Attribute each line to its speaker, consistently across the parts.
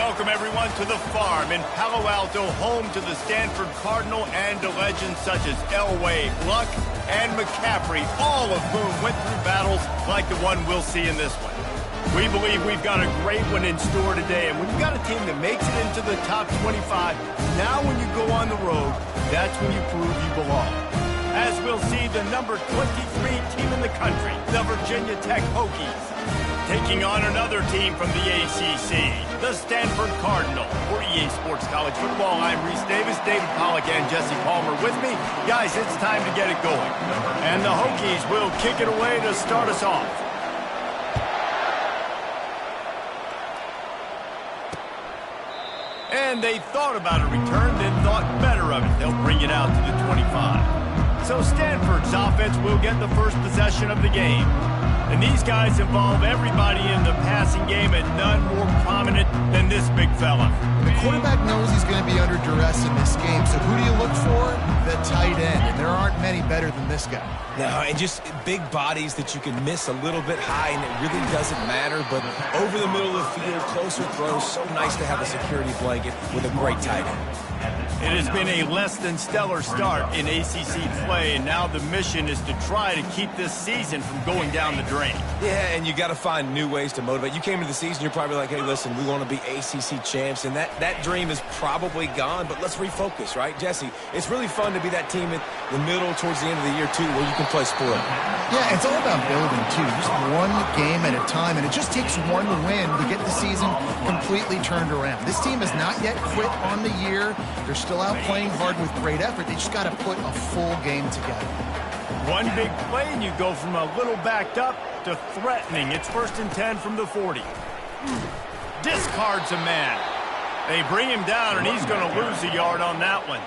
Speaker 1: Welcome, everyone, to the farm in Palo Alto, home to the Stanford Cardinal and to legends such as Elway, Luck, and McCaffrey, all of whom went through battles like the one we'll see in this one. We believe we've got a great one in store today, and when you've got a team that makes it into the top 25, now when you go on the road, that's when you prove you belong. As we'll see, the number 23 team in the country, the Virginia Tech Hokies, taking on another team from the ACC, the Stanford Cardinal. For EA Sports College Football, I'm Reese Davis, David Pollack, and Jesse Palmer with me. Guys, it's time to get it going. And the Hokies will kick it away to start us off. And they thought about a return, then thought better of it. They'll bring it out to the 25. So Stanford's offense will get the first possession of the game. And these guys involve everybody in the passing game, and none more prominent than this big fella.
Speaker 2: The quarterback knows he's going to be under duress in this game, so who do you look for? The tight end, and there aren't many better than this guy.
Speaker 3: No, and just big bodies that you can miss a little bit high, and it really doesn't matter, but over the middle of the field, closer throws, so nice to have a security blanket with a great tight end.
Speaker 1: It has been a less than stellar start in ACC play, and now the mission is to try to keep this season from going down the drain.
Speaker 3: Yeah, and you got to find new ways to motivate. You came into the season, you're probably like, hey, listen, we want to be ACC champs, and that dream is probably gone, but let's refocus, right, Jesse? It's really fun to be that team at the middle towards the end of the year, too, where you can play split.
Speaker 2: Yeah, it's all about building, too. Just one game at a time, and it just takes one win to get the season completely turned around. This team has not yet quit on the year. They're still out playing hard with great effort. They just got to put a full game together.
Speaker 1: One big play, and you go from a little backed up to threatening. It's 1st and 10 from the 40. Discards a man. They bring him down, and he's going to lose a yard on that one.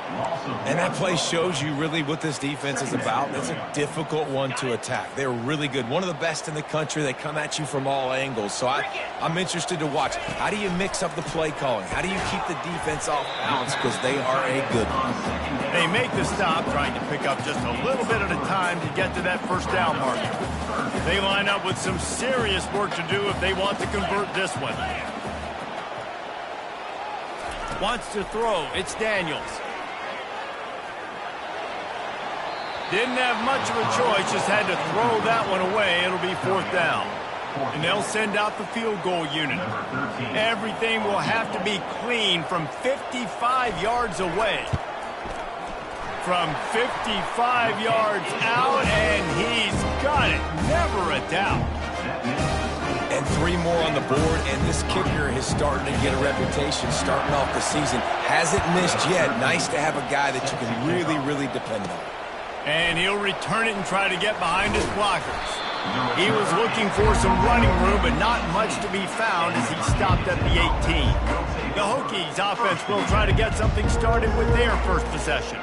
Speaker 3: And that play shows you really what this defense is about. It's a difficult one to attack. They're really good. One of the best in the country. They come at you from all angles. So I'm interested to watch. How do you mix up the play calling? How do you keep the defense off balance? Because they are a good one.
Speaker 1: They make the stop, trying to pick up just a little bit at a time to get to that first down marker. They line up with some serious work to do if they want to convert this one. Wants to throw. It's Daniels. Didn't have much of a choice. Just had to throw that one away. It'll be 4th down. And they'll send out the field goal unit. Everything will have to be clean from 55 yards away. From 55 yards out, and he's got it. Never a doubt.
Speaker 3: And 3 more on the board, and this kicker is starting to get a reputation starting off the season. Hasn't missed yet. Nice to have a guy that you can really, really depend on.
Speaker 1: And he'll return it and try to get behind his blockers. He was looking for some running room, but not much to be found as he stopped at the 18. The Hokies offense will try to get something started with their first possession.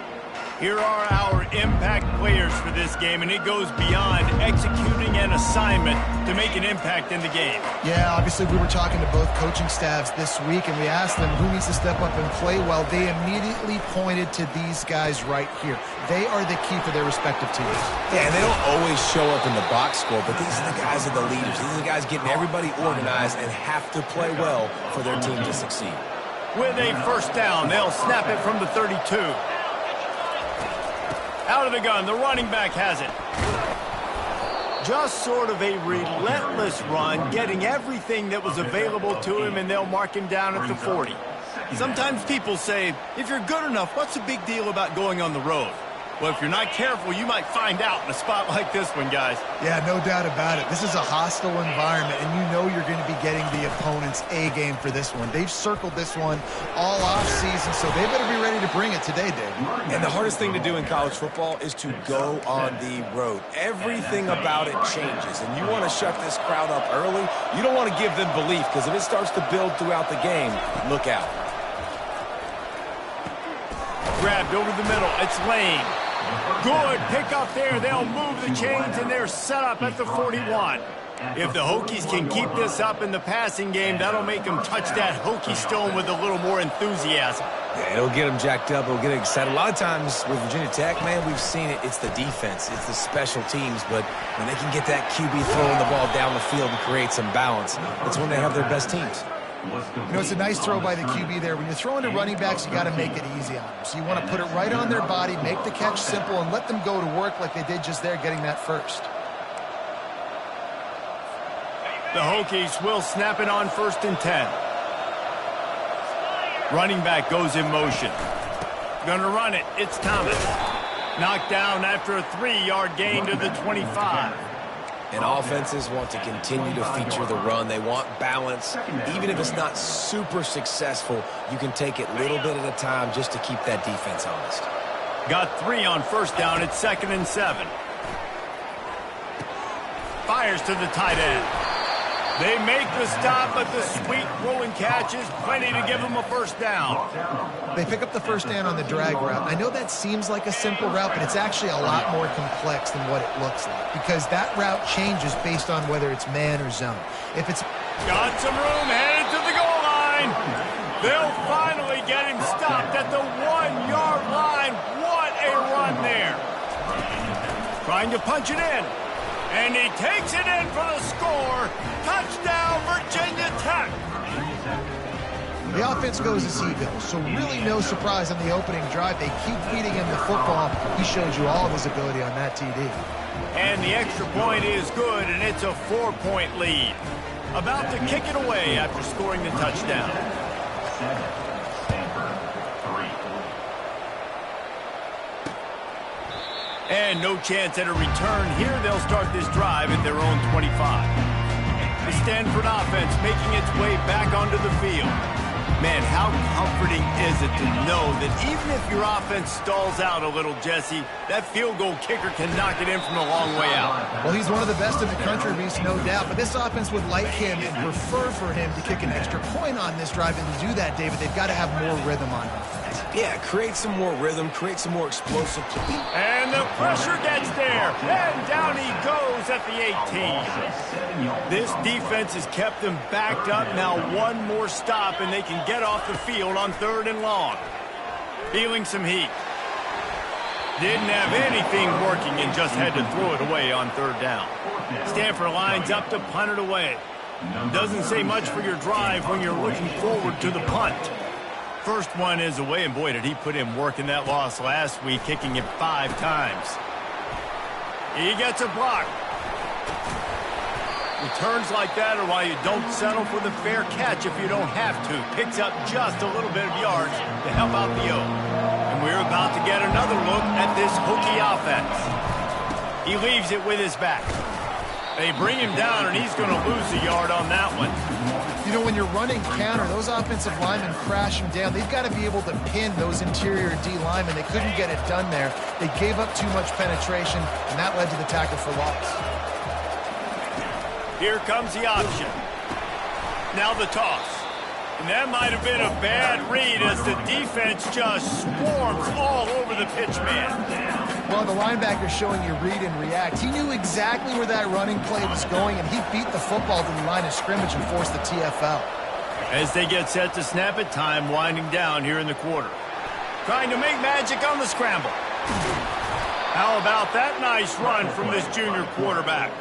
Speaker 1: Here are our impact players for this game, and it goes beyond executing an assignment to make an impact in the game.
Speaker 2: Yeah, obviously we were talking to both coaching staffs this week, and we asked them who needs to step up and play well. They immediately pointed to these guys right here. They are the key for their respective teams.
Speaker 3: Yeah, and they don't always show up in the box score, but these are the guys that are the leaders. These are the guys getting everybody organized and have to play well for their team to succeed.
Speaker 1: With a first down, they'll snap it from the 32. Out of the gun, the running back has it. Just sort of a relentless run, getting everything that was available to him, and they'll mark him down at the 40. Sometimes people say, if you're good enough, what's the big deal about going on the road? Well, if you're not careful, you might find out in a spot like this one, guys.
Speaker 2: Yeah, no doubt about it. This is a hostile environment, and you know you're going to be getting the opponent's A game for this one. They've circled this one all off season, so they better be ready to bring it today, Dave.
Speaker 3: And the hardest thing to do in college football is to go on the road. Everything about it changes, and you want to shut this crowd up early. You don't want to give them belief, because if it starts to build throughout the game, look out.
Speaker 1: Grabbed over the middle. It's Lane. Good pick up there. They'll move the chains, and they're set up at the 41. If the Hokies can keep this up in the passing game, that'll make them touch that Hokie stone with a little more enthusiasm.
Speaker 3: Yeah, it'll get them jacked up. It'll get excited. A lot of times with Virginia Tech, man, we've seen it. It's the defense. It's the special teams. But when they can get that QB throwing the ball down the field and create some balance, that's when they have their best teams.
Speaker 2: You know, it's a nice throw by the QB there. When you're throwing to running backs, you got to make it easy on them. So you want to put it right on their body, make the catch simple, and let them go to work like they did just there, getting that first.
Speaker 1: The Hokies will snap it on 1st and 10. Running back goes in motion. Gonna run it. It's Thomas. Knocked down after a 3-yard gain to the 25.
Speaker 3: And offenses want to continue to feature the run. They want balance. Even if it's not super successful, you can take it little bit at a time just to keep that defense honest.
Speaker 1: Got 3 on 1st down. It's 2nd and 7. Fires to the tight end. They make the stop, but the sweet rolling catch is plenty to give them a 1st down.
Speaker 2: They pick up the 1st down on the drag route. I know that seems like a simple route, but it's actually a lot more complex than what it looks like, because that route changes based on whether it's man or zone. If it's
Speaker 1: got some room, headed to the goal line. They'll finally get him stopped at the 1-yard line. What a run there. Trying to punch it in. And he takes it in for the score. Touchdown, Virginia Tech.
Speaker 2: The offense goes to Seagull, so really no surprise on the opening drive. They keep feeding him the football. He showed you all of his ability on that TD.
Speaker 1: And the extra point is good, and it's a 4-point lead. About to kick it away after scoring the touchdown. And no chance at a return here. They'll start this drive at their own 25. The Stanford offense making its way back onto the field. Man, how comforting is it to know that even if your offense stalls out a little, Jesse, that field goal kicker can knock it in from a long way out.
Speaker 2: Well, he's one of the best in the country, Reese, no doubt. But this offense would like him and prefer for him to kick an extra point on this drive. And to do that, David, they've got to have more rhythm on offense.
Speaker 3: Yeah, create some more rhythm, create some more explosive play.
Speaker 1: And the pressure gets there. And down he goes at the 18. This defense has kept them backed up. Now one more stop, and they can get off the field on 3rd and long. Feeling some heat. Didn't have anything working and just had to throw it away on 3rd down. Stanford lines up to punt it away. Doesn't say much for your drive when you're looking forward to the punt. First one is away, and boy, did he put in work in that loss last week, kicking it 5 times. He gets a block. Returns like that are why you don't settle for the fair catch if you don't have to. Picks up just a little bit of yards to help out the O. And we're about to get another look at this Hokie offense. He leaves it with his back. They bring him down, and he's going to lose a yard on that one.
Speaker 2: You know, when you're running counter, those offensive linemen crashing down, they've got to be able to pin those interior D linemen. They couldn't get it done there. They gave up too much penetration, and that led to the tackle for loss.
Speaker 1: Here comes the option. Now the toss. And that might have been a bad read as the defense just swarms all over the pitch man.
Speaker 2: Well, the linebacker showing you read and react. He knew exactly where that running play was going, and he beat the football to the line of scrimmage and forced the TFL.
Speaker 1: As they get set to snap it, time winding down here in the quarter. Trying to make magic on the scramble. How about that nice run from this junior quarterback?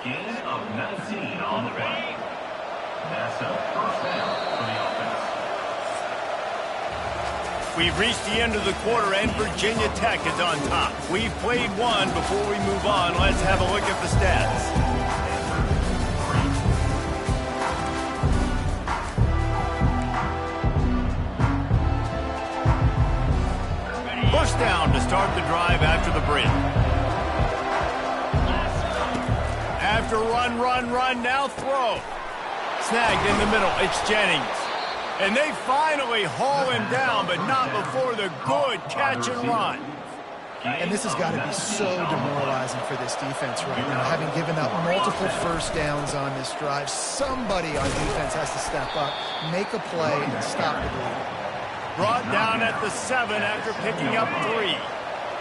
Speaker 4: Gain of 19 on the play. That's a 1st down for the offense.
Speaker 1: We've reached the end of the quarter, and Virginia Tech is on top. We've played one. Before we move on, let's have a look at the stats. Push down to start the drive after the break. After run, now throw. Snagged in the middle, it's Jennings. And they finally haul him down, but not before the good catch and run.
Speaker 2: And this has got to be so demoralizing for this defense right now, having given up multiple 1st downs on this drive. Somebody on defense has to step up, make a play, and stop the bleeding.
Speaker 1: Brought down at the 7 after picking up 3.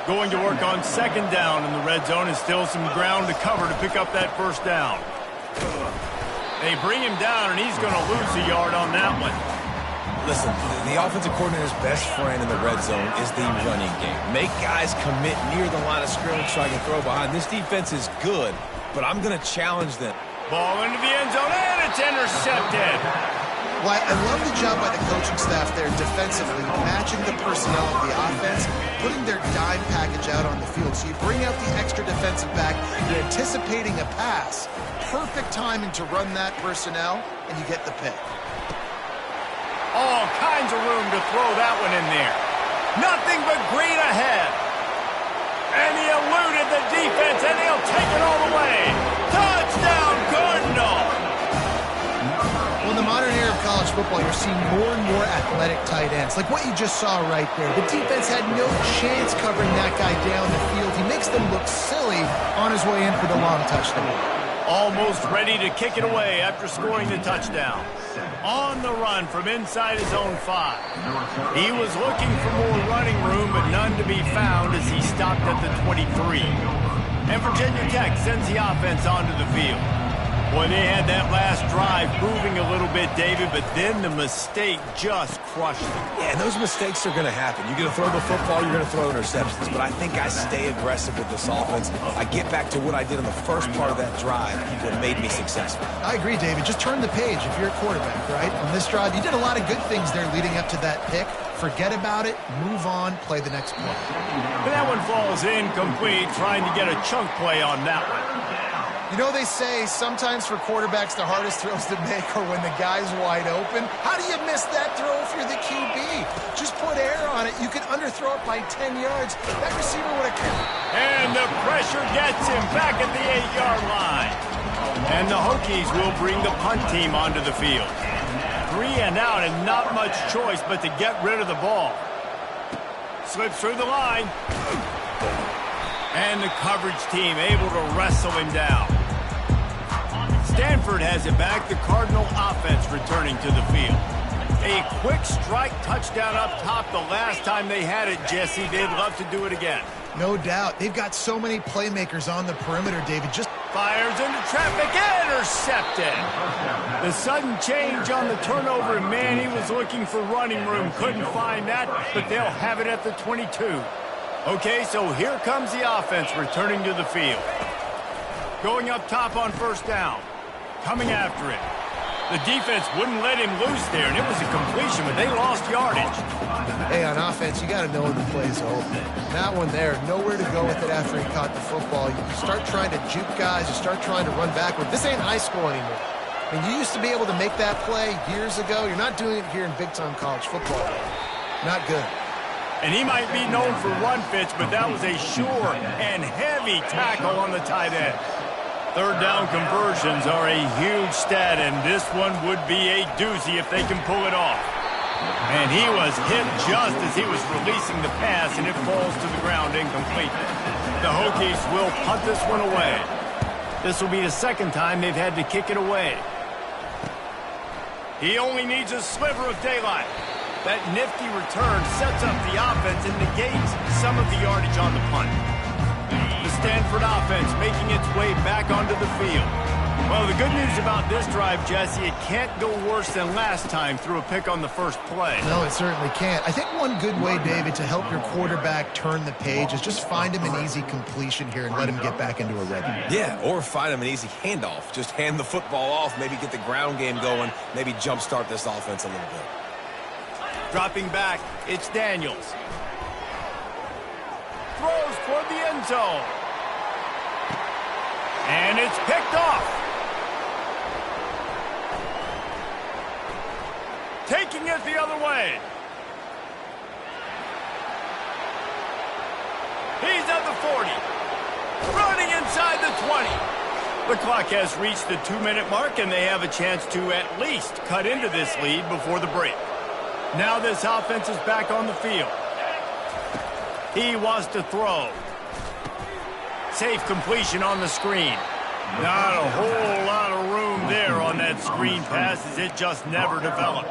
Speaker 1: Going to work on 2nd down in the red zone, and still some ground to cover to pick up that 1st down. They bring him down, and he's going to lose a yard on that one.
Speaker 3: Listen, the offensive coordinator's best friend in the red zone is the running game. Make guys commit near the line of scrimmage so I can throw behind. This defense is good, but I'm going to challenge them.
Speaker 1: Ball into the end zone, and it's intercepted.
Speaker 2: Well, I love the job by the coaching staff there defensively, matching the personnel of the offense, putting their dime package out on the field. So you bring out the extra defensive back, you're anticipating a pass. Perfect timing to run that personnel, and you get the pick.
Speaker 1: All kinds of room to throw that one in there. Nothing but green ahead. And he eluded the defense, and he'll take it all the way. Touchdown, Cardinal!
Speaker 2: Well, in the modern era of college football, you're seeing more and more athletic tight ends, like what you just saw right there. The defense had no chance covering that guy down the field. He makes them look silly on his way in for the long touchdown.
Speaker 1: Almost ready to kick it away after scoring the touchdown. On the run from inside his own 5. He was looking for more running room, but none to be found as he stopped at the 23. And Virginia Tech sends the offense onto the field. Boy, they had that last drive moving a little bit, David, but then the mistake just crushed them.
Speaker 3: Yeah, and those mistakes are going to happen. You're going to throw the football, you're going to throw interceptions. But I think I stay aggressive with this offense. I get back to what I did in the first part of that drive that made me successful.
Speaker 2: I agree, David. Just turn the page if you're a quarterback, right? On this drive, you did a lot of good things there leading up to that pick. Forget about it, move on, play the next play.
Speaker 1: But that one falls incomplete, trying to get a chunk play on that one.
Speaker 2: You know, they say sometimes for quarterbacks the hardest throws to make are when the guy's wide open. How do you miss that throw if you're the QB? Just put air on it. You can underthrow it by 10 yards. That receiver would have caught.
Speaker 1: And the pressure gets him back at the 8-yard line. And the Hokies will bring the punt team onto the field. 3 and out and not much choice but to get rid of the ball. Slips through the line. And the coverage team able to wrestle him down. Stanford has it back. The Cardinal offense returning to the field. A quick strike touchdown up top the last time they had it, Jesse. They'd love to do it again.
Speaker 2: No doubt. They've got so many playmakers on the perimeter, David. Just
Speaker 1: fires into traffic. Intercepted. The sudden change on the turnover, and man, he was looking for running room. Couldn't find that, but they'll have it at the 22. Okay, so here comes the offense returning to the field. Going up top on first down. Coming after it. The defense wouldn't let him loose there, and it was a completion, but they lost yardage.
Speaker 2: Hey, on offense, you got to know when the play's over. That one there, nowhere to go with it after he caught the football. You start trying to juke guys. You start trying to run backward. This ain't high school anymore. I mean, you used to be able to make that play years ago. You're not doing it here in big-time college football. Not good.
Speaker 1: And he might be known for run fits, but that was a sure and heavy tackle on the tight end. Third down conversions are a huge stat, and this one would be a doozy if they can pull it off. And he was hit just as he was releasing the pass, and it falls to the ground incomplete. The Hokies will punt this one away. This will be the second time they've had to kick it away. He only needs a sliver of daylight. That nifty return sets up the offense and negates some of the yardage on the punt. The Stanford offense making its way back onto the field. Well, the good news about this drive, Jesse, it can't go worse than last time through a pick on the first play.
Speaker 2: No, it certainly can't. I think one good way, David, to help your quarterback turn the page is just find him an easy completion here and let him get back into a rhythm.
Speaker 3: Yeah, or find him an easy handoff. Just hand the football off, maybe get the ground game going, maybe jumpstart this offense a little bit.
Speaker 1: Dropping back, it's Daniels. Throws toward the end zone. And it's picked off. Taking it the other way. He's at the 40. Running inside the 20. The clock has reached the 2-minute mark, and they have a chance to at least cut into this lead before the break. Now this offense is back on the field. He wants to throw. Safe completion on the screen. Not a whole lot of room there on that screen pass as it just never developed.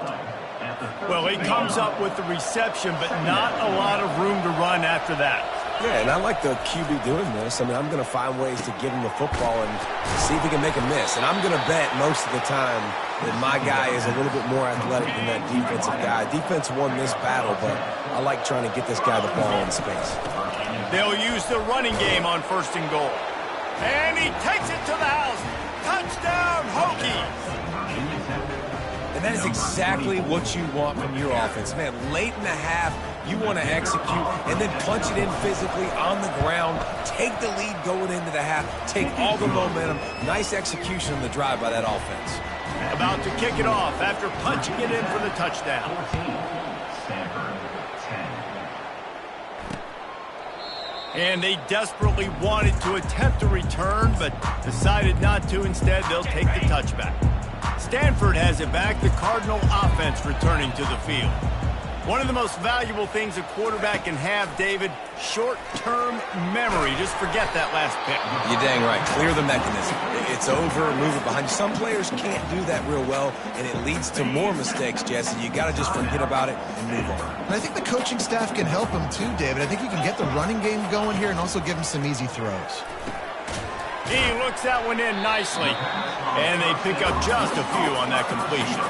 Speaker 1: Well, he comes up with the reception, but not a lot of room to run after that.
Speaker 3: Yeah, and I like the QB doing this. I mean, I'm going to find ways to give him the football and see if he can make a miss. And I'm going to bet most of the time that my guy is a little bit more athletic than that defensive guy. Defense won this battle, but I like trying to get this guy the ball in space.
Speaker 1: They'll use the running game on first and goal. And he takes it to the house. Touchdown, Hokies!
Speaker 3: And that is exactly what you want from your offense. Man, late in the half, you want to execute and then punch it in physically on the ground, take the lead going into the half, take all the momentum. Nice execution on the drive by that offense.
Speaker 1: About to kick it off after punching it in for the touchdown.
Speaker 4: 14, Stanford 10.
Speaker 1: And they desperately wanted to attempt a return, but decided not to. Instead, they'll take the touchback. Stanford has it back, the Cardinal offense returning to the field. One of the most valuable things a quarterback can have, David, short-term memory. Just forget that last pick.
Speaker 3: You're dang right. Clear the mechanism. It's over, move it behind you. Some players can't do that real well, and it leads to more mistakes, Jesse. You got to just forget about it and move on.
Speaker 2: And I think the coaching staff can help him too, David. I think he can get the running game going here and also give him some easy throws.
Speaker 1: He looks that one in nicely. And they pick up just a few on that completion.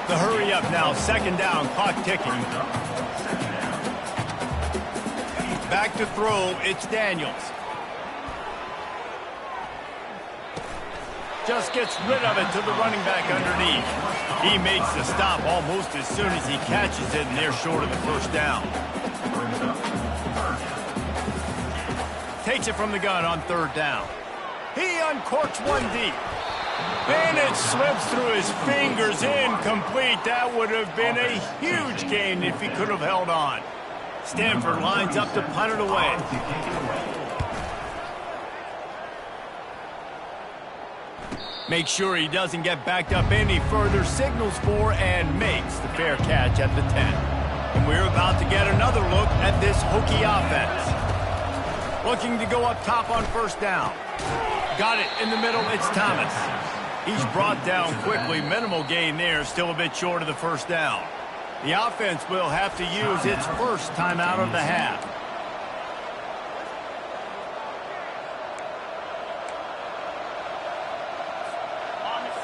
Speaker 1: The hurry up now, second down, clock ticking. Back to throw, it's Daniels. Just gets rid of it to the running back underneath. He makes the stop almost as soon as he catches it, and they're short of the first down. Takes it from the gun on third down. He uncorks one deep. And it slips through his fingers, incomplete. That would have been a huge gain if he could have held on. Stanford lines up to punt it away. Make sure he doesn't get backed up any further, signals for and makes the fair catch at the 10. And we're about to get another look at this Hokie offense. Looking to go up top on first down. Got it in the middle, it's Thomas. He's brought down quickly, minimal gain there, still a bit short of the first down. The offense will have to use its first timeout of the half.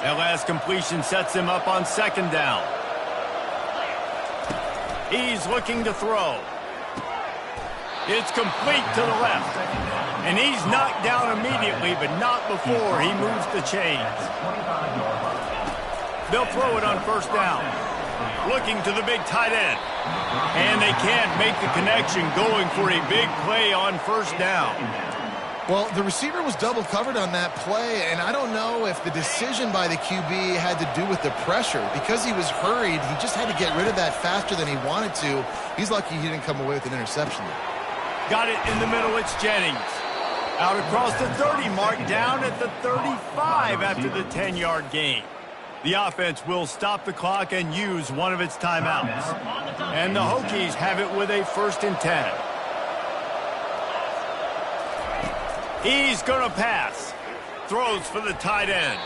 Speaker 1: That last completion sets him up on second down. He's looking to throw. It's complete to the left. And he's knocked down immediately, but not before he moves the chains. They'll throw it on first down. Looking to the big tight end. And they can't make the connection, going for a big play on first down.
Speaker 2: Well, the receiver was double covered on that play, and I don't know if the decision by the QB had to do with the pressure. Because he was hurried, he just had to get rid of that faster than he wanted to. He's lucky he didn't come away with an interception.
Speaker 1: Got it in the middle, it's Jennings. Out across the 30 mark, down at the 35 after the 10-yard gain. The offense will stop the clock and use one of its timeouts. And the Hokies have it with a 1st and 10. He's going to pass. Throws for the tight end.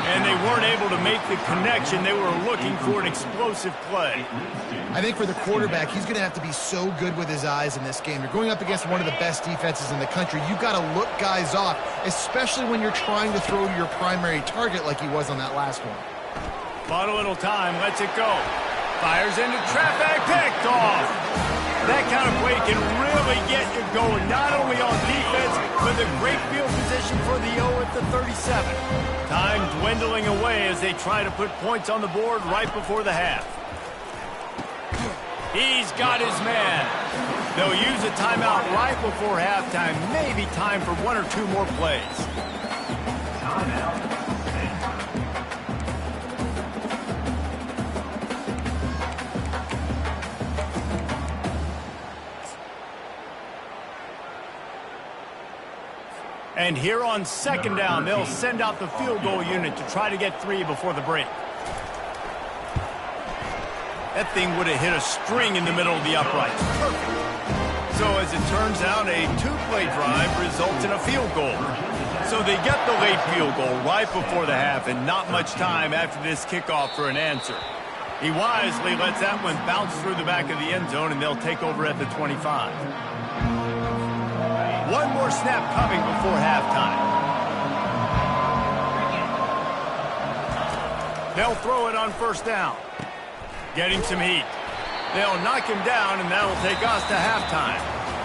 Speaker 1: And they weren't able to make the connection. They were looking for an explosive play.
Speaker 2: I think for the quarterback, he's going to have to be so good with his eyes in this game. You're going up against one of the best defenses in the country. You've got to look guys off, especially when you're trying to throw to your primary target like he was on that last one.
Speaker 1: Bought a little time, lets it go. Fires into traffic, picked off. That kind of play can really get you going, not only on defense, but a great field position for the O at the 37. Time dwindling away as they try to put points on the board right before the half. He's got his man. They'll use a timeout right before halftime. Maybe time for 1 or 2 more plays.
Speaker 4: Timeout.
Speaker 1: And here on second down, they'll send out the field goal unit to try to get 3 before the break. That thing would have hit a string in the middle of the uprights. Perfect. So as it turns out, a 2-play drive results in a field goal. So they get the late field goal right before the half, and not much time after this kickoff for an answer. He wisely lets that one bounce through the back of the end zone, and they'll take over at the 25. One more snap coming before halftime. They'll throw it on first down. Getting some heat. They'll knock him down, and that'll take us to halftime.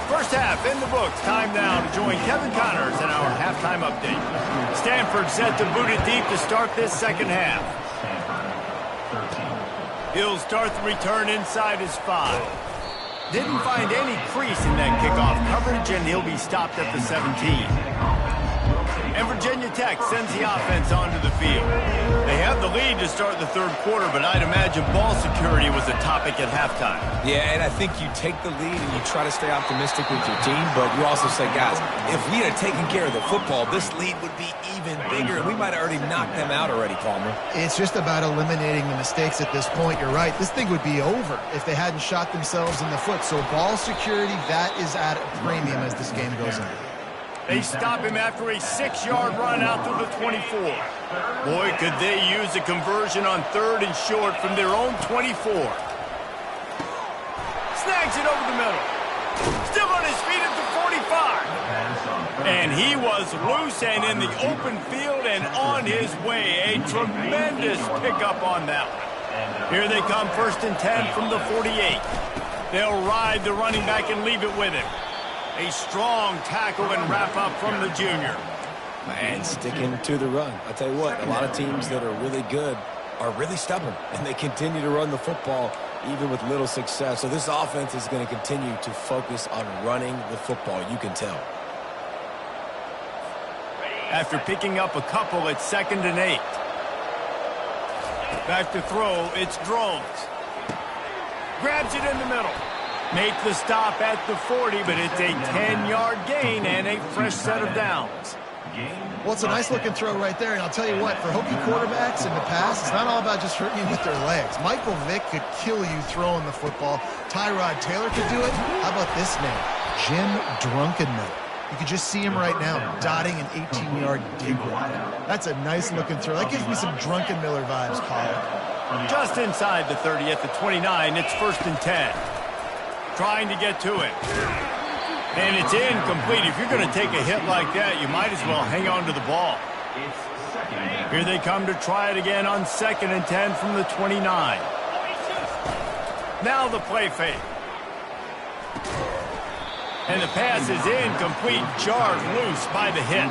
Speaker 1: First half in the books. Time now to join Kevin Connors in our halftime update. Stanford set to boot it deep to start this second half.
Speaker 4: Stanford 13.
Speaker 1: He'll start the return inside his 5. Didn't find any crease in that kickoff coverage, and he'll be stopped at the 17. And Virginia Tech sends the offense onto the field. They have the lead to start the third quarter, but I'd imagine ball security was a topic at halftime.
Speaker 3: Yeah, and I think you take the lead and you try to stay optimistic with your team, but you also say, guys, if we had taken care of the football, this lead would be even bigger, and we might have already knocked them out already, Palmer.
Speaker 2: It's just about eliminating the mistakes at this point. You're right. This thing would be over if they hadn't shot themselves in the foot. So ball security, that is at a premium as this game goes on.
Speaker 1: They stop him after a 6-yard run out to the 24. Boy, could they use a conversion on 3rd and short from their own 24. Snags it over the middle. Still on his feet at the 45. And he was loose and in the open field and on his way. A tremendous pickup on that one. Here they come, 1st and 10 from the 48. They'll ride the running back and leave it with him. A strong tackle and wrap up from the junior.
Speaker 3: And sticking to the run. I'll tell you what, a lot of teams that are really good are really stubborn, and they continue to run the football even with little success. So this offense is going to continue to focus on running the football. You can tell.
Speaker 1: After picking up a couple, it's 2nd and 8. Back to throw, it's Drones. Grabs it in the middle. Make the stop at the 40, but it's a 10-yard gain and a fresh set of downs.
Speaker 2: Well, it's a nice-looking throw right there, and I'll tell you what, for Hokie quarterbacks in the past, it's not all about just hurting you with their legs. Michael Vick could kill you throwing the football. Tyrod Taylor could do it. How about this name? Jim Drunkenmiller. You can just see him right now, dotting an 18-yard dig route. That's a nice-looking throw. That gives me some Drunkenmiller vibes, Paul.
Speaker 1: Just inside the 30 at the 29, it's 1st and 10. Trying to get to it. And it's incomplete. If you're going to take a hit like that, you might as well hang on to the ball. Here they come to try it again on 2nd and 10 from the 29. Now the play fake. And the pass is incomplete, jarred loose by the hit.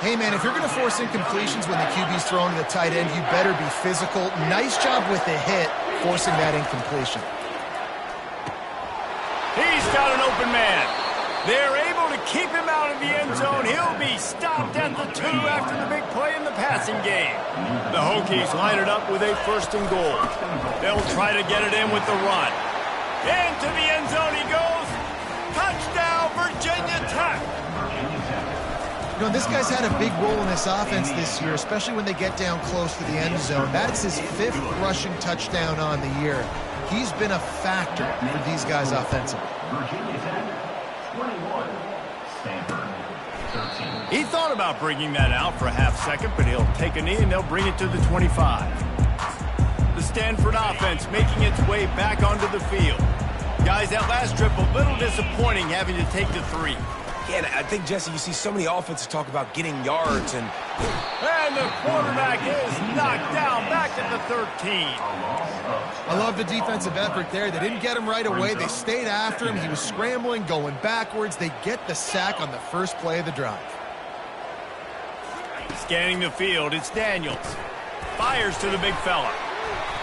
Speaker 2: Hey, man, if you're going to force incompletions when the QB's throwing to the tight end, you better be physical. Nice job with the hit, forcing that incompletion.
Speaker 1: He's got an open man. They're able to keep him out of the end zone. He'll be stopped at the 2 after the big play in the passing game. The Hokies line it up with a 1st and goal. They'll try to get it in with the run. Into the end zone he goes. Touchdown, Virginia Tech.
Speaker 2: You know, this guy's had a big role in this offense this year, especially when they get down close to the end zone. That's his 5th rushing touchdown on the year. He's been a factor for these guys offensively.
Speaker 4: Virginia Tech, 21. Stanford, 13.
Speaker 1: He thought about bringing that out for a half-second, but he'll take a knee and they'll bring it to the 25. The Stanford offense making its way back onto the field. Guys, that last trip a little disappointing having to take the 3.
Speaker 3: Yeah, and I think, Jesse, you see so many offenses talk about getting yards and...
Speaker 1: And the quarterback is knocked down back at the 13.
Speaker 2: I love the defensive effort there. They didn't get him right away. They stayed after him. He was scrambling, going backwards. They get the sack on the first play of the drive.
Speaker 1: Scanning the field, it's Daniels. Fires to the big fella.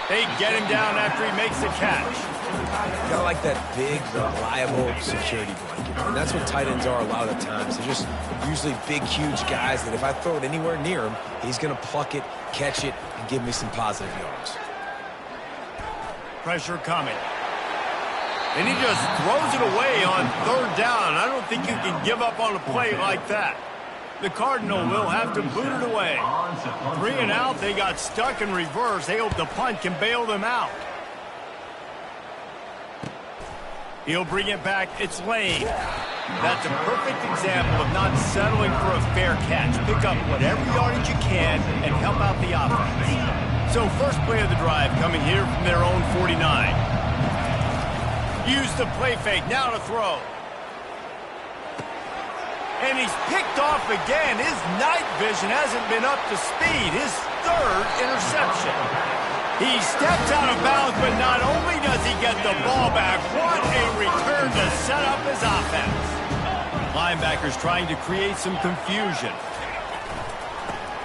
Speaker 1: They get him down after he makes the catch.
Speaker 3: Kind of like that big, reliable security blanket. And that's what tight ends are a lot of the times. They're just usually big, huge guys that if I throw it anywhere near him, he's going to pluck it, catch it, and give me some positive yards.
Speaker 1: Pressure coming. And he just throws it away on 3rd down. I don't think you can give up on a play like that. The Cardinal will have to boot it away. 3 and out, they got stuck in reverse. They hope the punt can bail them out. He'll bring it back. It's Lane. That's a perfect example of not settling for a fair catch. Pick up whatever yardage you can and help out the offense. So first play of the drive coming here from their own 49. Use the play fake. Now to throw. And he's picked off again. His night vision hasn't been up to speed. His 3rd interception. He steps out of bounds, but not only does he get the ball back, what a return to set up his offense. Linebackers trying to create some confusion.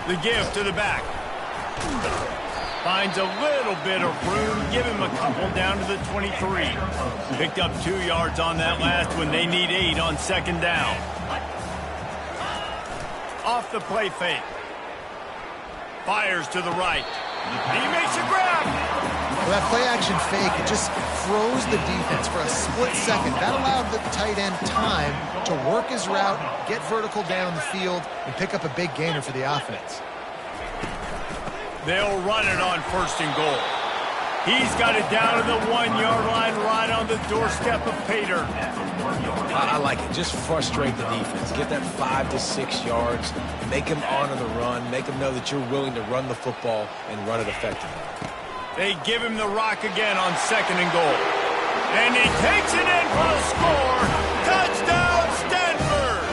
Speaker 1: The give to the back. Finds a little bit of room. Give him a couple down to the 23. Picked up 2 yards on that last one. They need 8 on second down. Off the play fake. Fires to the right. He makes a grab.
Speaker 2: Well, that play-action fake, it just froze the defense for a split second. That allowed the tight end time to work his route, get vertical down the field, and pick up a big gainer for the offense.
Speaker 1: They'll run it on 1st and goal. He's got it down to the 1-yard line, right on the doorstep of Pater.
Speaker 3: I like it. Just frustrate the defense. Get that 5 to 6 yards. Make them honor the run. Make them know that you're willing to run the football and run it effectively.
Speaker 1: They give him the rock again on 2nd and goal. And he takes it in for the score. Touchdown, Stanford!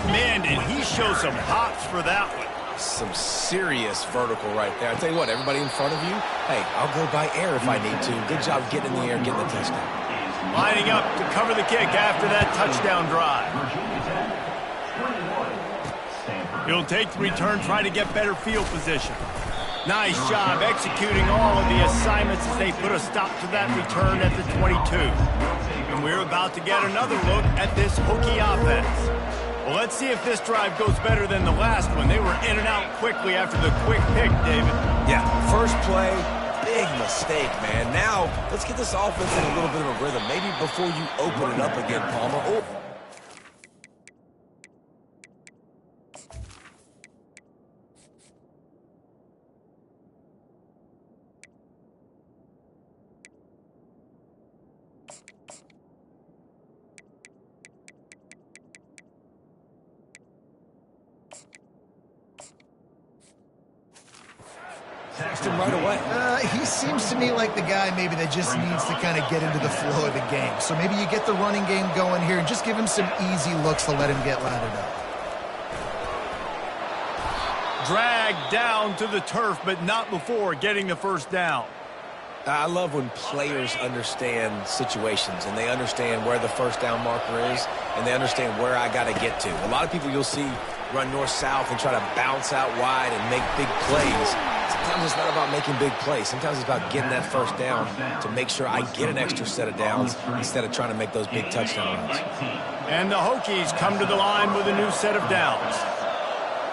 Speaker 1: Man, did he show some hops for that one.
Speaker 3: Some serious vertical right there. I tell you what, everybody in front of you, hey, I'll go by air if I need to. Good job getting in the air, getting the touchdown.
Speaker 1: Lining up to cover the kick after that touchdown drive. He'll take the return, try to get better field position. Nice job executing all of the assignments as they put a stop to that return at the 22. And we're about to get another look at this Hokie offense. Well, let's see if this drive goes better than the last one. They were in and out quickly after the quick pick, David.
Speaker 3: Yeah, first play, big mistake, man. Now, let's get this offense in a little bit of a rhythm. Maybe before you open it up again, Palmer. Oh. Text him right away.
Speaker 2: He seems to me like the guy maybe that just needs to kind of get into the flow of the game. So maybe you get the running game going here and just give him some easy looks to let him get lathered up.
Speaker 1: Dragged down to the turf, but not before getting the first down.
Speaker 3: I love when players understand situations and they understand where the first down marker is and they understand where I got to get to. A lot of people you'll see run north-south and try to bounce out wide and make big plays. Sometimes it's not about making big plays. Sometimes it's about getting that first down to make sure I get an extra set of downs instead of trying to make those big touchdown runs.
Speaker 1: And the Hokies come to the line with a new set of downs.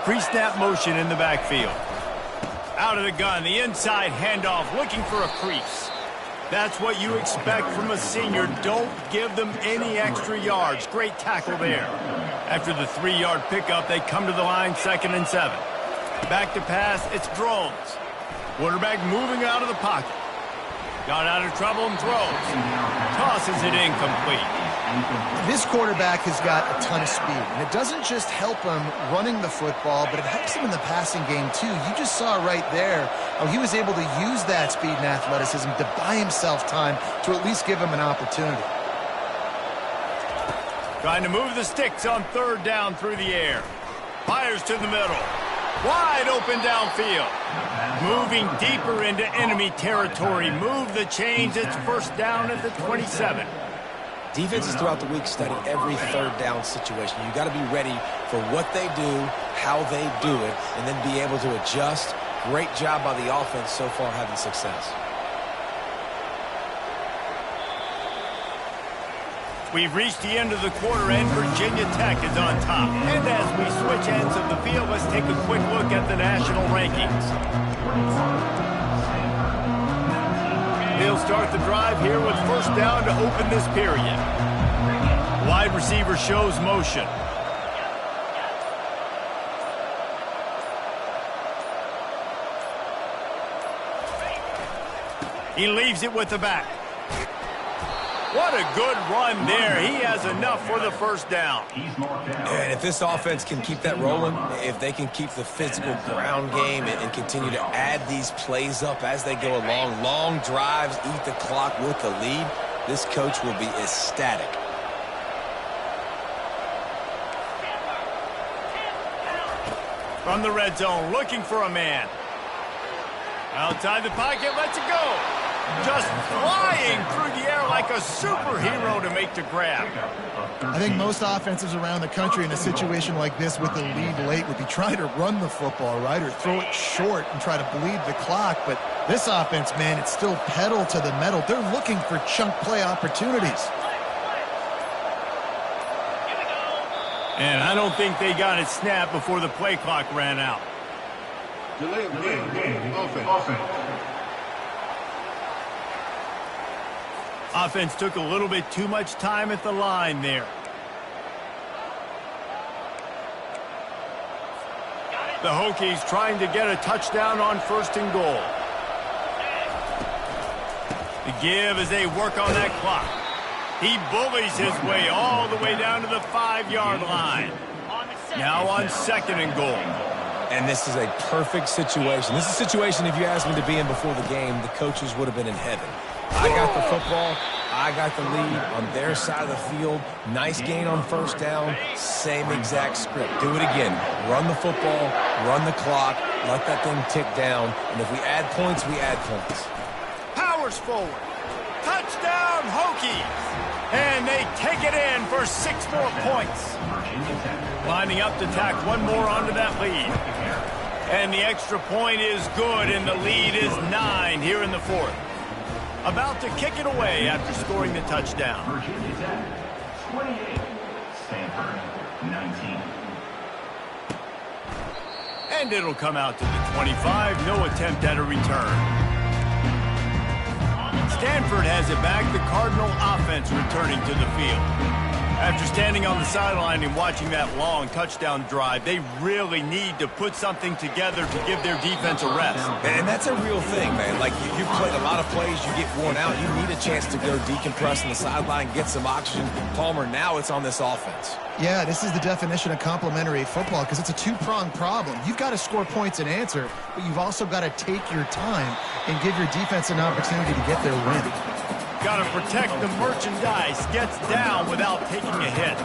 Speaker 1: Pre-snap motion in the backfield. Out of the gun, the inside handoff, looking for a crease. That's what you expect from a senior. Don't give them any extra yards. Great tackle there. After the 3-yard pickup, they come to the line 2nd and 7. Back to pass, it's Drones. Quarterback moving out of the pocket. Got out of trouble and throws. Tosses it incomplete.
Speaker 2: This quarterback has got a ton of speed, and it doesn't just help him running the football, but it helps him in the passing game too. You just saw right there how he was able to use that speed and athleticism to buy himself time to at least give him an opportunity.
Speaker 1: Trying to move the sticks on 3rd down through the air. Fires to the middle. Wide open downfield. Moving deeper into enemy territory. Move the chains. It's first down at the 27.
Speaker 3: Defenses throughout the week study every 3rd down situation. You got to be ready for what they do, how they do it, and then be able to adjust. Great job by the offense so far having success.
Speaker 1: We've reached the end of the quarter, and Virginia Tech is on top. And as we switch ends of the field, let's take a quick look at the national rankings. They'll start the drive here with first down to open this period. Wide receiver shows motion. He leaves it with the back. What a good run there. He has enough for the first down.
Speaker 3: And if this offense can keep that rolling, if they can keep the physical ground game and continue to add these plays up as they go along, long drives, eat the clock with the lead, this coach will be ecstatic.
Speaker 1: From the red zone, looking for a man. Outside the pocket, lets it go. just flying through the air like a superhero to make the grab.
Speaker 2: I think most offenses around the country in a situation like this with the lead late would be trying to run the football, right, or throw it short and try to bleed the clock. But this offense, man, it's still pedal to the metal. They're looking for chunk play opportunities.
Speaker 1: And I don't think they got it snapped before the play clock ran out.
Speaker 5: Delay of game. Offense.
Speaker 1: Offense took a little bit too much time at the line there. The Hokies trying to get a touchdown on 1st and goal. The give as they work on that clock. He bullies his way all the way down to the 5-yard line. Now on 2nd and goal.
Speaker 3: And this is a perfect situation. This is a situation, if you asked me to be in before the game, the coaches would have been in heaven. I got the football. I got the lead on their side of the field. Nice gain on 1st down. Same exact script. Do it again. Run the football, run the clock, let that thing tick down. And if we add points, we add points.
Speaker 1: Powers forward. Touchdown, Hokies. And they take it in for 6 more points. Lining up to tack one more onto that lead. And the extra point is good, and the lead is 9 here in the 4th. About to kick it away after scoring the touchdown.
Speaker 4: Virginia Tech, 28. Stanford, 19.
Speaker 1: And it'll come out to the 25. No attempt at a return. Stanford has it back. The Cardinal offense returning to the field. After standing on the sideline and watching that long touchdown drive, they really need to put something together to give their defense a rest.
Speaker 3: And that's a real thing, man. Like, you played a lot of plays, you get worn out. You need a chance to go decompress on the sideline, get some oxygen. Palmer, now it's on this offense.
Speaker 2: Yeah, this is the definition of complementary football because it's a two-pronged problem. You've got to score points and answer, but you've also got to take your time and give your defense an opportunity to get their win.
Speaker 1: Got to protect the merchandise. Gets down without taking a hit.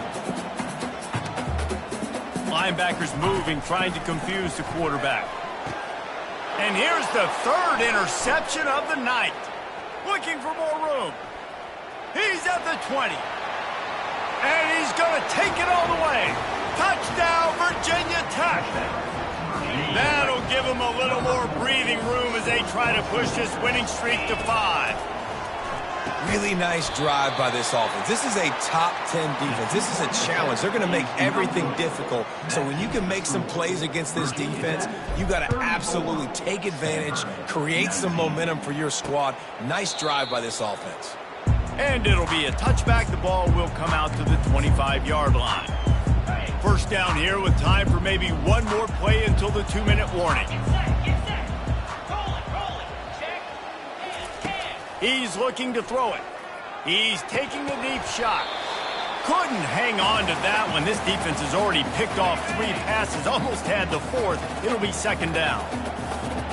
Speaker 1: Linebackers moving, trying to confuse the quarterback. And here's the 3rd interception of the night. Looking for more room. He's at the 20. And he's going to take it all the way. Touchdown, Virginia Tech. That'll give them a little more breathing room as they try to push this winning streak to 5.
Speaker 3: Really nice drive by this offense. This is a top 10 defense. This is a challenge. They're going to make everything difficult. So when you can make some plays against this defense, you got to absolutely take advantage, create some momentum for your squad. Nice drive by this offense.
Speaker 1: And it'll be a touchback. The ball will come out to the 25-yard line. 1st down here with time for maybe one more play until the 2-minute warning. He's looking to throw it. He's taking the deep shot. Couldn't hang on to that one. This defense has already picked off 3 passes, almost had the 4th. It'll be 2nd down.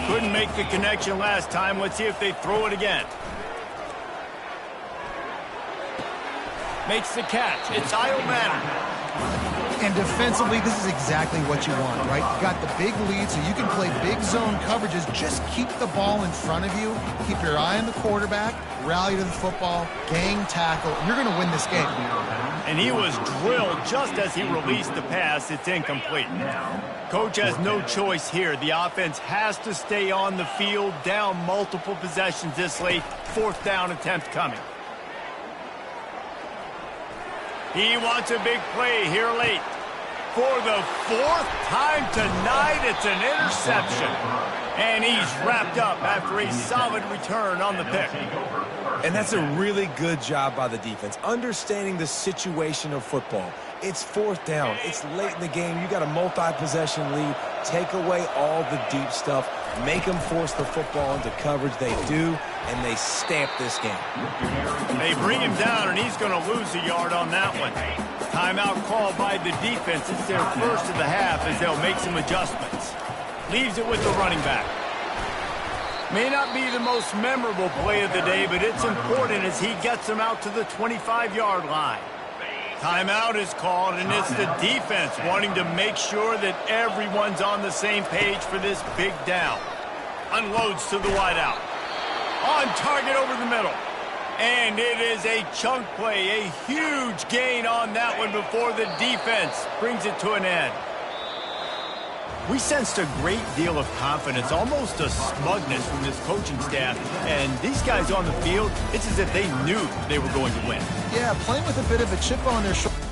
Speaker 1: Couldn't make the connection last time. Let's see if they throw it again. Makes the catch. It's Iomanner.
Speaker 2: And defensively, this is exactly what you want, right? You got the big lead, so you can play big zone coverages. Just keep the ball in front of you. Keep your eye on the quarterback. Rally to the football. Gang tackle. You're going to win this game.
Speaker 1: And he was drilled just as he released the pass. It's incomplete. Coach has no choice here. The offense has to stay on the field, down multiple possessions this late. 4th down attempt coming. He wants a big play here late. For the 4th time tonight, it's an interception. And he's wrapped up after a solid return on the pick.
Speaker 3: And that's a really good job by the defense, understanding the situation of football. It's 4th down. It's late in the game. You got a multi-possession lead. Take away all the deep stuff. Make them force the football into coverage. They do, and they stamp this game.
Speaker 1: They bring him down, and he's going to lose a yard on that one. Timeout called by the defense. It's their 1st of the half as they'll make some adjustments. Leaves it with the running back. May not be the most memorable play of the day, but it's important as he gets them out to the 25-yard line. Timeout is called, and it's the defense wanting to make sure that everyone's on the same page for this big down. Unloads to the wideout. On target over the middle. And it is a chunk play, a huge gain on that one before the defense brings it to an end. We sensed a great deal of confidence, almost a smugness from this coaching staff. And these guys on the field, it's as if they knew they were going to win.
Speaker 2: Yeah, playing with a bit of a chip on their shoulder.